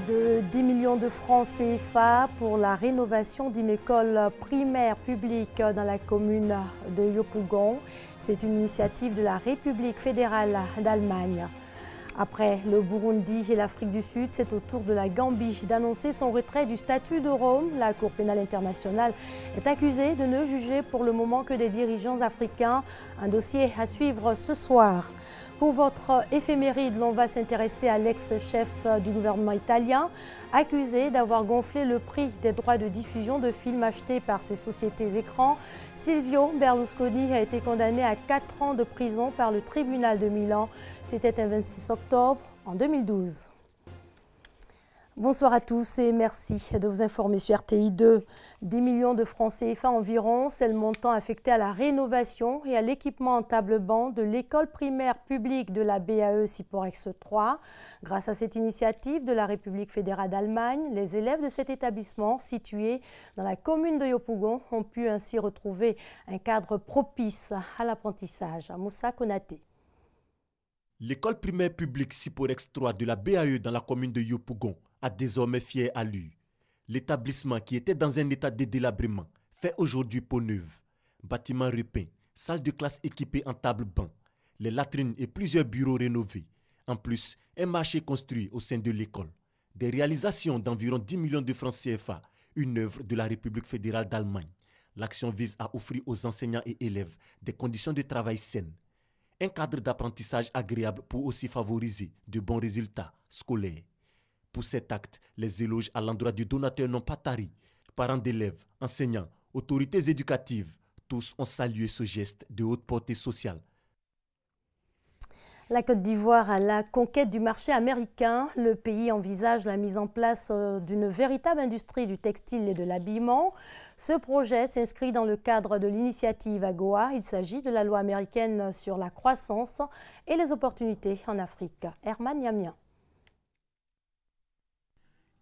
de 10 millions de francs CFA pour la rénovation d'une école primaire publique dans la commune de Yopougon. C'est une initiative de la République fédérale d'Allemagne. Après le Burundi et l'Afrique du Sud, c'est au tour de la Gambie d'annoncer son retrait du statut de Rome. La Cour pénale internationale est accusée de ne juger pour le moment que des dirigeants africains. Un dossier à suivre ce soir. Pour votre éphéméride, l'on va s'intéresser à l'ex-chef du gouvernement italien, accusé d'avoir gonflé le prix des droits de diffusion de films achetés par ses sociétés écrans. Silvio Berlusconi a été condamné à 4 ans de prison par le tribunal de Milan. C'était un 26 octobre en 2012. Bonsoir à tous et merci de vous informer sur RTI 2. 10 millions de francs CFA environ, c'est le montant affecté à la rénovation et à l'équipement en table-banc de l'école primaire publique de la BAE Siporex 3. Grâce à cette initiative de la République fédérale d'Allemagne, les élèves de cet établissement situé dans la commune de Yopougon ont pu ainsi retrouver un cadre propice à l'apprentissage. Moussa Konaté. L'école primaire publique Siporex 3 de la BAE dans la commune de Yopougon a désormais fière allure. L'établissement qui était dans un état de délabrement fait aujourd'hui peau neuve. Bâtiment repeint, salle de classe équipée en table-banc, les latrines et plusieurs bureaux rénovés. En plus, un marché construit au sein de l'école. Des réalisations d'environ 10 millions de francs CFA, une œuvre de la République fédérale d'Allemagne. L'action vise à offrir aux enseignants et élèves des conditions de travail saines. Un cadre d'apprentissage agréable pour aussi favoriser de bons résultats scolaires. Pour cet acte, les éloges à l'endroit du donateur n'ont pas tari. Parents d'élèves, enseignants, autorités éducatives, tous ont salué ce geste de haute portée sociale. La Côte d'Ivoire à la conquête du marché américain. Le pays envisage la mise en place d'une véritable industrie du textile et de l'habillement. Ce projet s'inscrit dans le cadre de l'initiative AGOA. Il s'agit de la loi américaine sur la croissance et les opportunités en Afrique. Herman Yamien.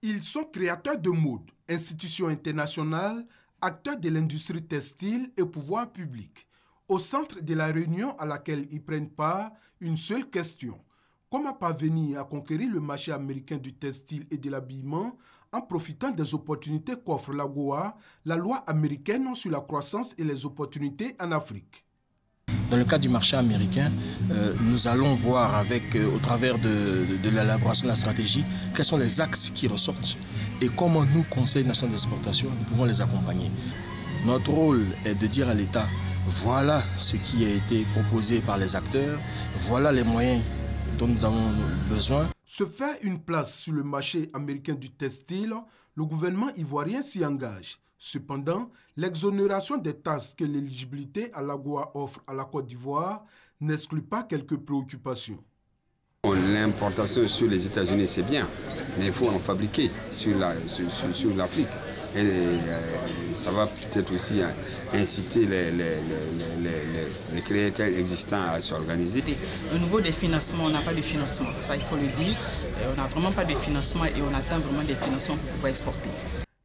Ils sont créateurs de mode, institutions internationales, acteurs de l'industrie textile et pouvoirs publics. Au centre de la réunion à laquelle ils prennent part, une seule question. Comment parvenir à conquérir le marché américain du textile et de l'habillement en profitant des opportunités qu'offre l'AGOA, la loi américaine sur la croissance et les opportunités en Afrique? Dans le cadre du marché américain, nous allons voir au travers de l'élaboration de la stratégie, quels sont les axes qui ressortent et comment nous, Conseil national d'exportation, nous pouvons les accompagner. Notre rôle est de dire à l'État, voilà ce qui a été proposé par les acteurs, voilà les moyens dont nous avons besoin. Se faire une place sur le marché américain du textile, le gouvernement ivoirien s'y engage. Cependant, l'exonération des taxes que l'éligibilité à l'AGOA offre à la Côte d'Ivoire n'exclut pas quelques préoccupations. L'importation sur les États-Unis, c'est bien, mais il faut en fabriquer sur l'Afrique. Et ça va peut-être aussi inciter les créateurs existants à s'organiser. Au niveau des financements, on n'a pas de financement, ça il faut le dire. On n'a vraiment pas de financement et on attend vraiment des financements pour pouvoir exporter.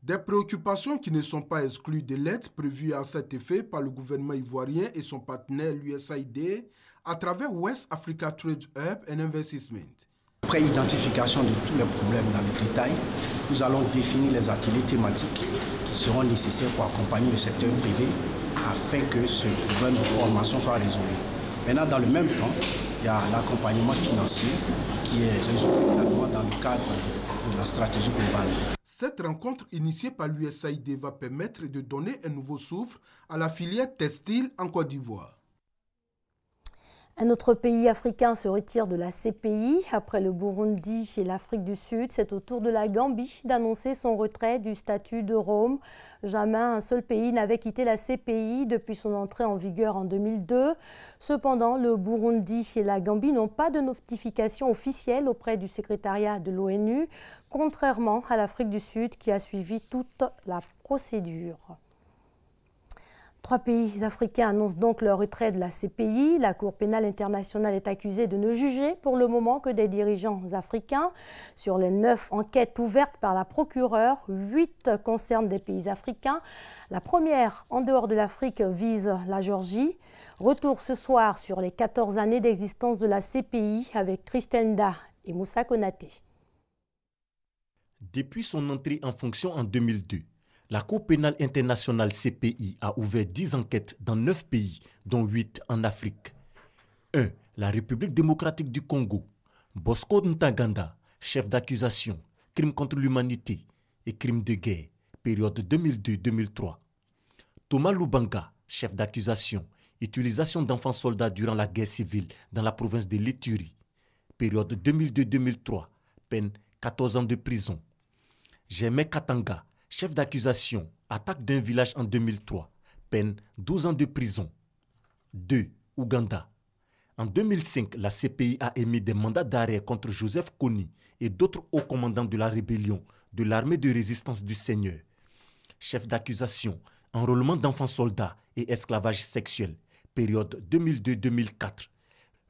Des préoccupations qui ne sont pas exclues de l'aide prévue à cet effet par le gouvernement ivoirien et son partenaire l'USAID à travers West Africa Trade Hub and Investment. Après identification de tous les problèmes dans le détail, nous allons définir les ateliers thématiques qui seront nécessaires pour accompagner le secteur privé afin que ce problème de formation soit résolu. Maintenant, dans le même temps, il y a l'accompagnement financier qui est résolu également dans le cadre de la stratégie globale. Cette rencontre initiée par l'USAID va permettre de donner un nouveau souffle à la filière textile en Côte d'Ivoire. Un autre pays africain se retire de la CPI. Après le Burundi et l'Afrique du Sud, c'est au tour de la Gambie d'annoncer son retrait du statut de Rome. Jamais un seul pays n'avait quitté la CPI depuis son entrée en vigueur en 2002. Cependant, le Burundi et la Gambie n'ont pas de notification officielle auprès du secrétariat de l'ONU, contrairement à l'Afrique du Sud qui a suivi toute la procédure. 3 pays africains annoncent donc leur retrait de la CPI. La Cour pénale internationale est accusée de ne juger pour le moment que des dirigeants africains. Sur les 9 enquêtes ouvertes par la procureure, 8 concernent des pays africains. La première, en dehors de l'Afrique, vise la Géorgie. Retour ce soir sur les 14 années d'existence de la CPI avec Christelle Nda et Moussa Konaté. Depuis son entrée en fonction en 2002, la Cour pénale internationale CPI a ouvert 10 enquêtes dans 9 pays, dont 8 en Afrique. 1. La République démocratique du Congo. Bosco Ntaganda, chef d'accusation, crime contre l'humanité et crime de guerre, période 2002-2003. Thomas Lubanga, chef d'accusation, utilisation d'enfants soldats durant la guerre civile dans la province de l'Ituri, période 2002-2003, peine 14 ans de prison. Germain Katanga, chef d'accusation, attaque d'un village en 2003, peine 12 ans de prison. 2. Ouganda. En 2005, la CPI a émis des mandats d'arrêt contre Joseph Kony et d'autres hauts commandants de la rébellion de l'armée de résistance du Seigneur. Chef d'accusation, enrôlement d'enfants soldats et esclavage sexuel, période 2002-2004.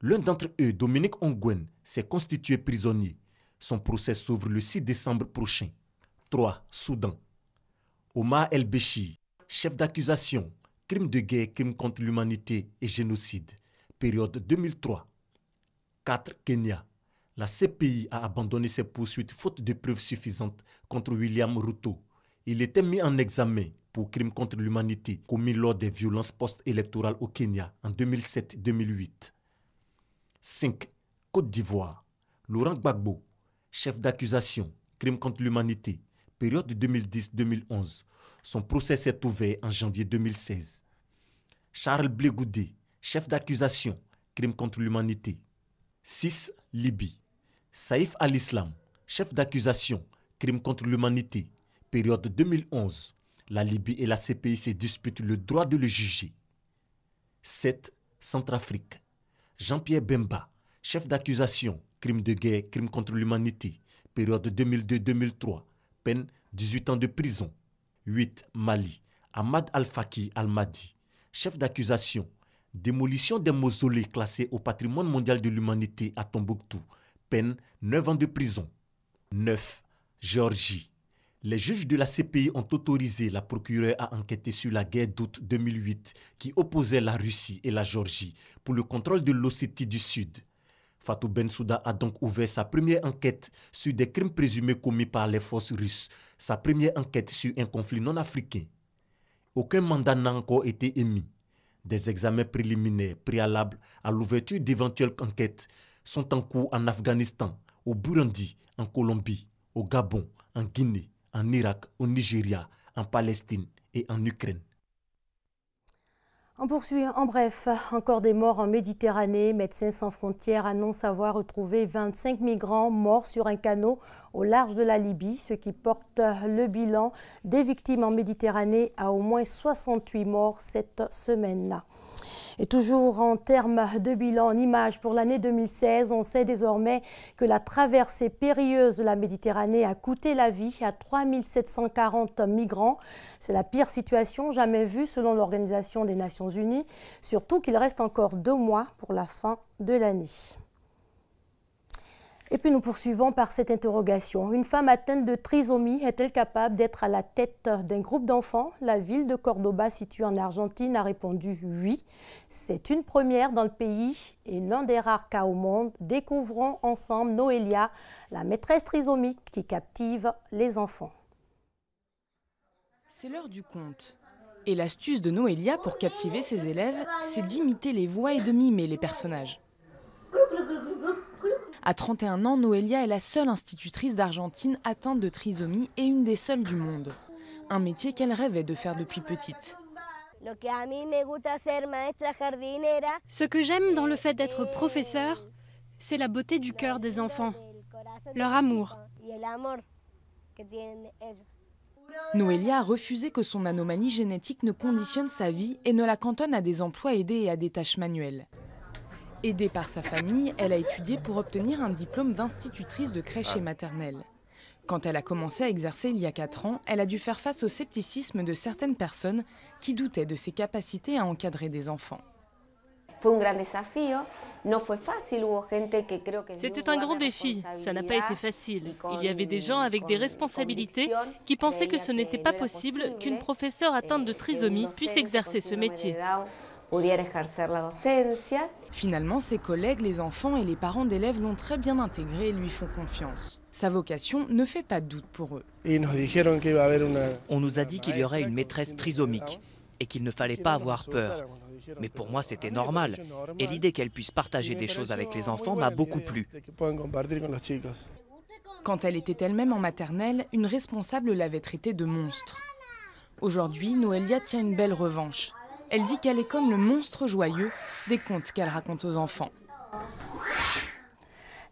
L'un d'entre eux, Dominique Ongwen, s'est constitué prisonnier. Son procès s'ouvre le 6 décembre prochain. 3. Soudan. Omar El-Béchir, chef d'accusation, crime de guerre, crime contre l'humanité et génocide, période 2003. 4. Kenya. La CPI a abandonné ses poursuites faute de preuves suffisantes contre William Ruto. Il était mis en examen pour crime contre l'humanité commis lors des violences post-électorales au Kenya en 2007-2008. 5. Côte d'Ivoire. Laurent Gbagbo, chef d'accusation, crime contre l'humanité, période 2010-2011. Son procès s'est ouvert en janvier 2016. Charles Blé Goudé, chef d'accusation, crime contre l'humanité. 6. Libye. Saïf al-Islam, chef d'accusation, crime contre l'humanité, période 2011. La Libye et la CPI se disputent le droit de le juger. 7. Centrafrique. Jean-Pierre Bemba, chef d'accusation, crime de guerre, crime contre l'humanité, période 2002-2003, peine 18 ans de prison. 8. Mali. Ahmad Al-Faki Al-Mahdi, chef d'accusation, démolition des mausolées classés au patrimoine mondial de l'humanité à Tombouctou, peine 9 ans de prison. 9. Géorgie. Les juges de la CPI ont autorisé la procureure à enquêter sur la guerre d'août 2008 qui opposait la Russie et la Géorgie pour le contrôle de l'Ossétie du Sud. Fatou Bensouda a donc ouvert sa première enquête sur des crimes présumés commis par les forces russes, sa première enquête sur un conflit non africain. Aucun mandat n'a encore été émis. Des examens préliminaires préalables à l'ouverture d'éventuelles enquêtes sont en cours en Afghanistan, au Burundi, en Colombie, au Gabon, en Guinée, en Irak, au Nigeria, en Palestine et en Ukraine. On poursuit. En bref, encore des morts en Méditerranée. Médecins sans frontières annonce avoir retrouvé 25 migrants morts sur un canot au large de la Libye, ce qui porte le bilan des victimes en Méditerranée à au moins 68 morts cette semaine-là. Et toujours en termes de bilan, en images pour l'année 2016, on sait désormais que la traversée périlleuse de la Méditerranée a coûté la vie à 3740 migrants. C'est la pire situation jamais vue selon l'Organisation des Nations Unies, surtout qu'il reste encore 2 mois pour la fin de l'année. Et puis nous poursuivons par cette interrogation. Une femme atteinte de trisomie est-elle capable d'être à la tête d'un groupe d'enfants? La ville de Cordoba, située en Argentine, a répondu oui. C'est une première dans le pays et l'un des rares cas au monde. Découvrons ensemble Noélia, la maîtresse trisomique qui captive les enfants. C'est l'heure du conte. Et l'astuce de Noélia pour captiver ses élèves, c'est d'imiter les voix et de mimer les personnages. À 31 ans, Noélia est la seule institutrice d'Argentine atteinte de trisomie et une des seules du monde. Un métier qu'elle rêvait de faire depuis petite. Ce que j'aime dans le fait d'être professeur, c'est la beauté du cœur des enfants, leur amour. Noélia a refusé que son anomalie génétique ne conditionne sa vie et ne la cantonne à des emplois aidés et à des tâches manuelles. Aidée par sa famille, elle a étudié pour obtenir un diplôme d'institutrice de crèche et maternelle. Quand elle a commencé à exercer il y a 4 ans, elle a dû faire face au scepticisme de certaines personnes qui doutaient de ses capacités à encadrer des enfants. C'était un grand défi, ça n'a pas été facile. Il y avait des gens avec des responsabilités qui pensaient que ce n'était pas possible qu'une professeure atteinte de trisomie puisse exercer ce métier. Finalement, ses collègues, les enfants et les parents d'élèves l'ont très bien intégré et lui font confiance. Sa vocation ne fait pas de doute pour eux. On nous a dit qu'il y aurait une maîtresse trisomique et qu'il ne fallait pas avoir peur. Mais pour moi, c'était normal. Et l'idée qu'elle puisse partager des choses avec les enfants m'a beaucoup plu. Quand elle était elle-même en maternelle, une responsable l'avait traitée de monstre. Aujourd'hui, Noélia tient une belle revanche. Elle dit qu'elle est comme le monstre joyeux des contes qu'elle raconte aux enfants.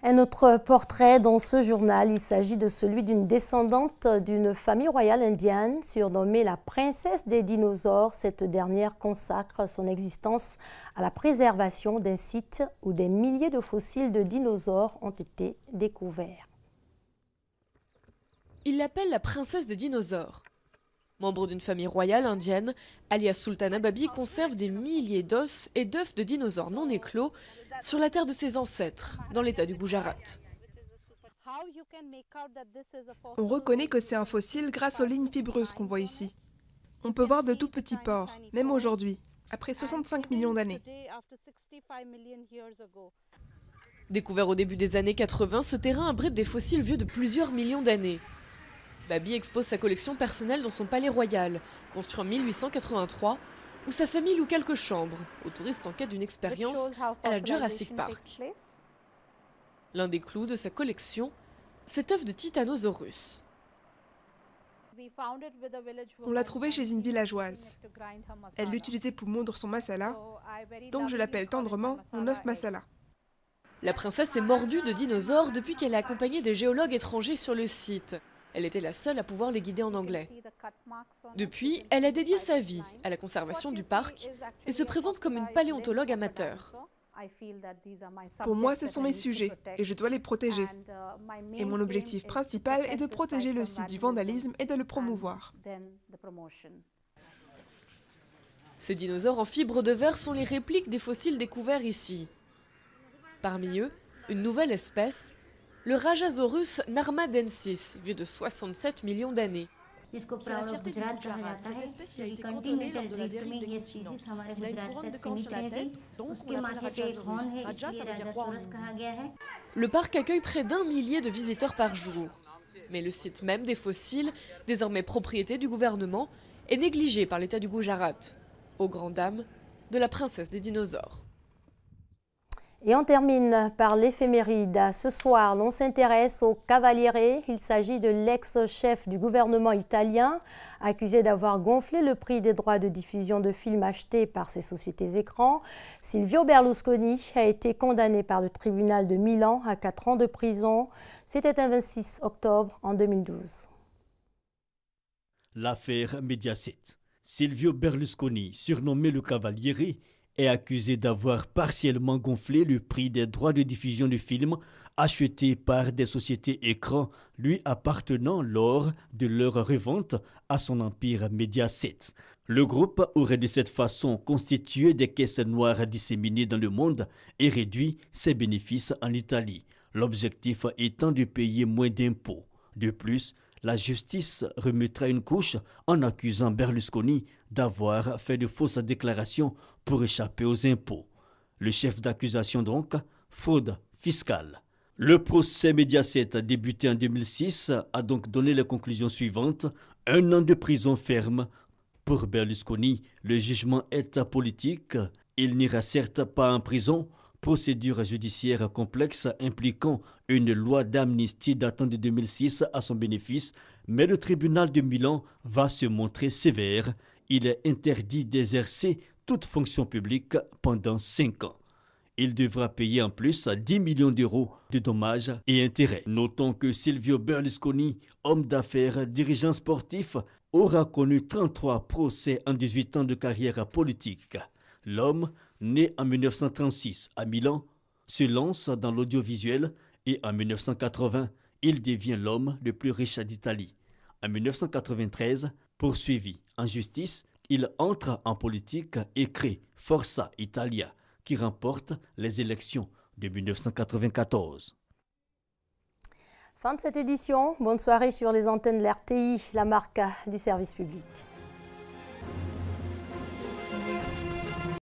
Un autre portrait dans ce journal, il s'agit de celui d'une descendante d'une famille royale indienne surnommée la princesse des dinosaures. Cette dernière consacre son existence à la préservation d'un site où des milliers de fossiles de dinosaures ont été découverts. Il l'appelle la princesse des dinosaures. Membre d'une famille royale indienne, Alia Sultana Babi conserve des milliers d'os et d'œufs de dinosaures non éclos sur la terre de ses ancêtres, dans l'état du Gujarat. On reconnaît que c'est un fossile grâce aux lignes fibreuses qu'on voit ici. On peut voir de tout petits pores, même aujourd'hui, après 65 millions d'années. Découvert au début des années 80, ce terrain abrite des fossiles vieux de plusieurs millions d'années. Babi expose sa collection personnelle dans son palais royal, construit en 1883, où sa famille loue quelques chambres aux touristes en quête d'une expérience à la Jurassic Park. L'un des clous de sa collection, cet œuf de Titanosaurus. On l'a trouvé chez une villageoise. Elle l'utilisait pour moudre son masala, donc je l'appelle tendrement mon œuf masala. La princesse est mordue de dinosaures depuis qu'elle a accompagné des géologues étrangers sur le site. Elle était la seule à pouvoir les guider en anglais. Depuis, elle a dédié sa vie à la conservation du parc et se présente comme une paléontologue amateur. Pour moi, ce sont mes sujets et je dois les protéger. Et mon objectif principal est de protéger le site du vandalisme et de le promouvoir. Ces dinosaures en fibre de verre sont les répliques des fossiles découverts ici. Parmi eux, une nouvelle espèce, le Rajasaurus narmadensis, vieux de 67 millions d'années. जिसको प्राउड गुजरात कहा जाता है ये Continental drift में ये स्पीसीज हमारे गुजरात तक सीमित रह गई उसके माथे पे एक हॉर्न है इसलिए राजासोरस कहा गया है. Le parc accueille près d'1 millier de visiteurs par jour. Mais le site même des fossiles, désormais propriété du gouvernement, est négligé par l'État du Gujarat, aux grandes dames de la princesse des dinosaures. Et on termine par l'éphéméride. Ce soir, l'on s'intéresse au Cavaliere. Il s'agit de l'ex-chef du gouvernement italien, accusé d'avoir gonflé le prix des droits de diffusion de films achetés par ses sociétés écrans. Silvio Berlusconi a été condamné par le tribunal de Milan à 4 ans de prison. C'était un 26 octobre en 2012. L'affaire Mediaset. Silvio Berlusconi, surnommé le Cavaliere, est accusé d'avoir partiellement gonflé le prix des droits de diffusion de films achetés par des sociétés écrans lui appartenant lors de leur revente à son empire Mediaset. Le groupe aurait de cette façon constitué des caisses noires disséminées dans le monde et réduit ses bénéfices en Italie, l'objectif étant de payer moins d'impôts. De plus, la justice remettra une couche en accusant Berlusconi d'avoir fait de fausses déclarations pour échapper aux impôts. Le chef d'accusation donc, fraude fiscale. Le procès Mediaset débuté en 2006 a donc donné les conclusions suivantes. 1 an de prison ferme. Pour Berlusconi, le jugement est apolitique. Il n'ira certes pas en prison. Procédure judiciaire complexe impliquant une loi d'amnistie datant de 2006 à son bénéfice, mais le tribunal de Milan va se montrer sévère. Il est interdit d'exercer toute fonction publique pendant 5 ans. Il devra payer en plus 10 millions d'euros de dommages et intérêts. Notons que Silvio Berlusconi, homme d'affaires, dirigeant sportif, aura connu 33 procès en 18 ans de carrière politique. L'homme, né en 1936 à Milan, se lance dans l'audiovisuel et en 1980, il devient l'homme le plus riche d'Italie. En 1993, poursuivi en justice, il entre en politique et crée Forza Italia, qui remporte les élections de 1994. Fin de cette édition. Bonne soirée sur les antennes de l'RTI, la marque du service public.